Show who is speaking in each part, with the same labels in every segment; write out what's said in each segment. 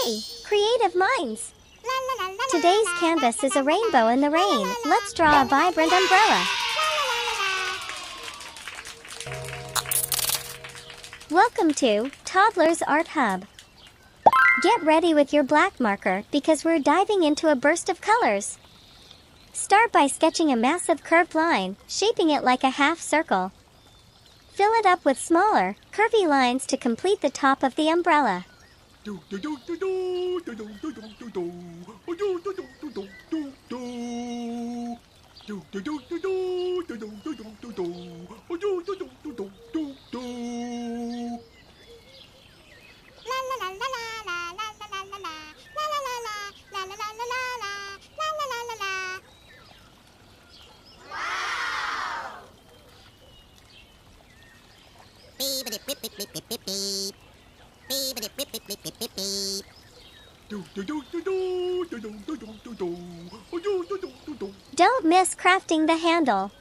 Speaker 1: Hey, creative minds! Today's canvas is a rainbow in the rain. Let's draw a vibrant umbrella. Welcome to Toddlers Art Hub. Get ready with your black marker because we're diving into a burst of colors. Start by sketching a massive curved line, shaping it like a half circle. Fill it up with smaller, curvy lines to complete the top of the umbrella. Don't miss crafting the handle.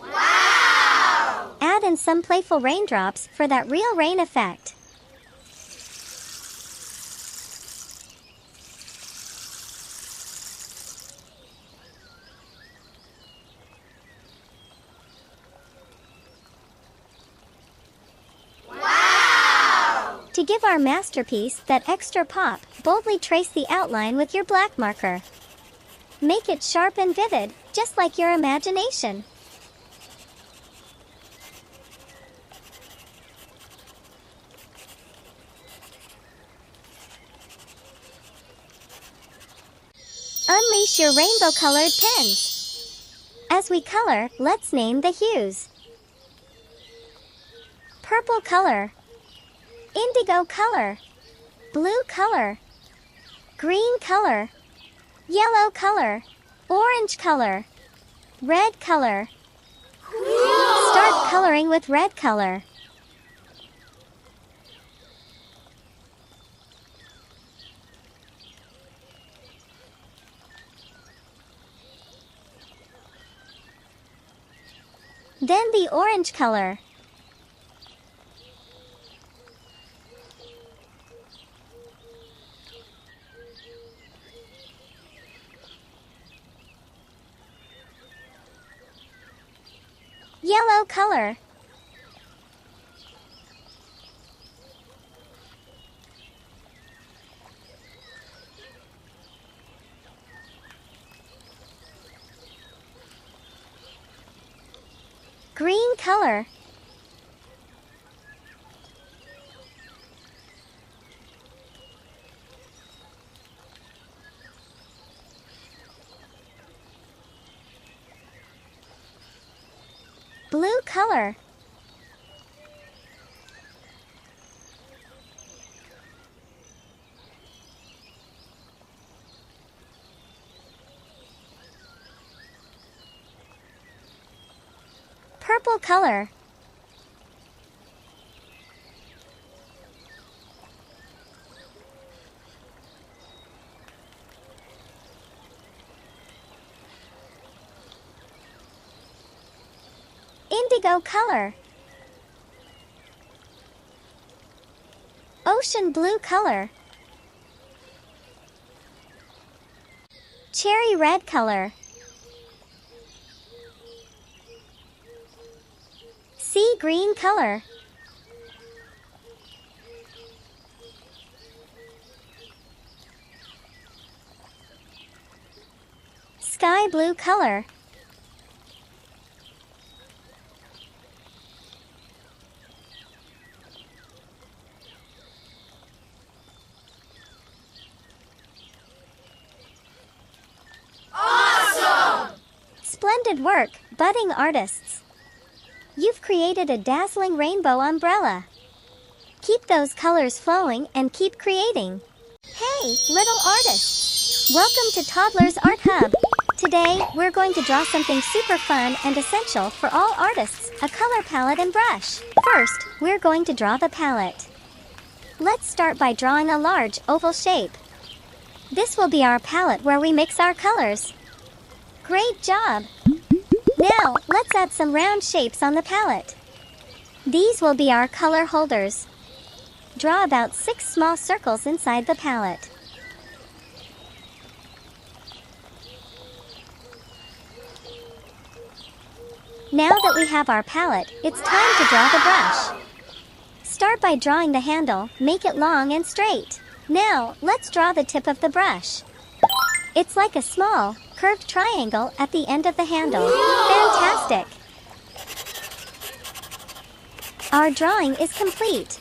Speaker 1: Wow! Add in some playful raindrops for that real rain effect. To give our masterpiece that extra pop, boldly trace the outline with your black marker. Make it sharp and vivid, just like your imagination. Unleash your rainbow-colored pens. As we color, let's name the hues. Purple color. Indigo color, blue color, green color, yellow color, orange color, red color. Cool! Start coloring with red color. Then the orange color. Yellow color. Green color. Blue color. Purple color. Indigo color. Ocean blue color. Cherry red color. Sea green color. Sky blue color. Splendid work, budding artists! You've created a dazzling rainbow umbrella. Keep those colors flowing and keep creating. Hey, little artists! Welcome to Toddlers Art Hub. Today, we're going to draw something super fun and essential for all artists, a color palette and brush. First, we're going to draw the palette. Let's start by drawing a large oval shape. This will be our palette where we mix our colors. Great job! Now, let's add some round shapes on the palette. These will be our color holders. Draw about 6 small circles inside the palette. Now that we have our palette, it's time to draw the brush. Start by drawing the handle, make it long and straight. Now, let's draw the tip of the brush. It's like a small, curved triangle at the end of the handle. Fantastic! Our drawing is complete.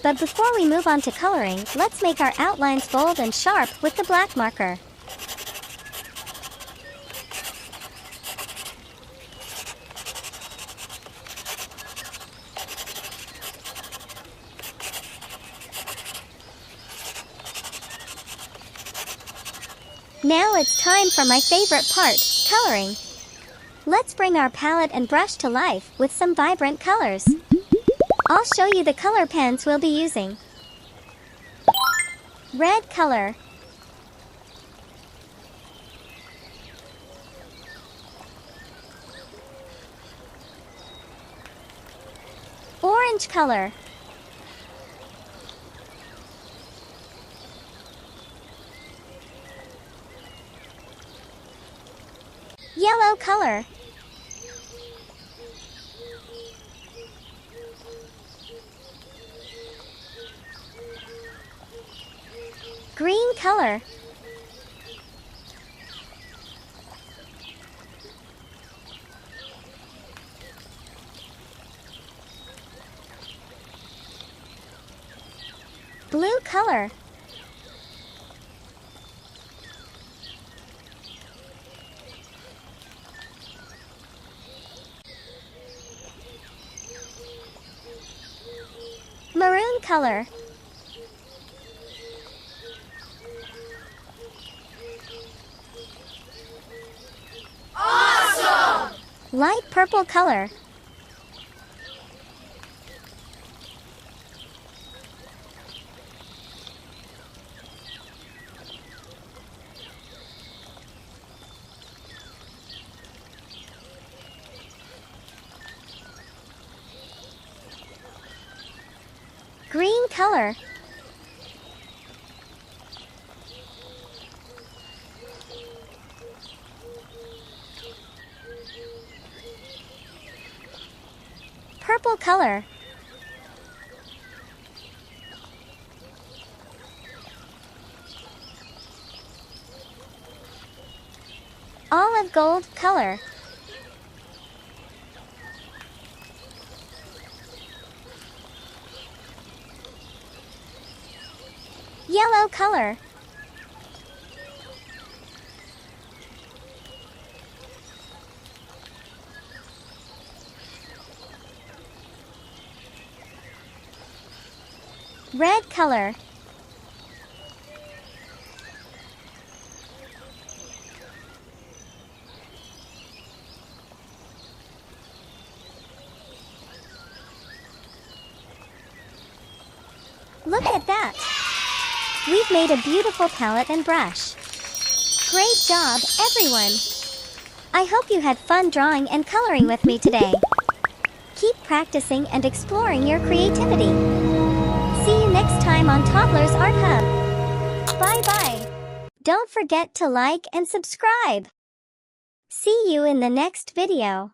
Speaker 1: But before we move on to coloring, let's make our outlines bold and sharp with the black marker. Now it's time for my favorite part, coloring. Let's bring our palette and brush to life with some vibrant colors. I'll show you the color pens we'll be using. Red color. Orange color. Yellow color. Green color. Blue color. Maroon color.
Speaker 2: Awesome!
Speaker 1: Light purple color. Green color. Purple color. Olive gold color. Yellow color. Red color. Look at that! We've made a beautiful palette and brush. Great job, everyone! I hope you had fun drawing and coloring with me today. Keep practicing and exploring your creativity. See you next time on Toddlers Art Hub. Bye-bye. Don't forget to like and subscribe. See you in the next video.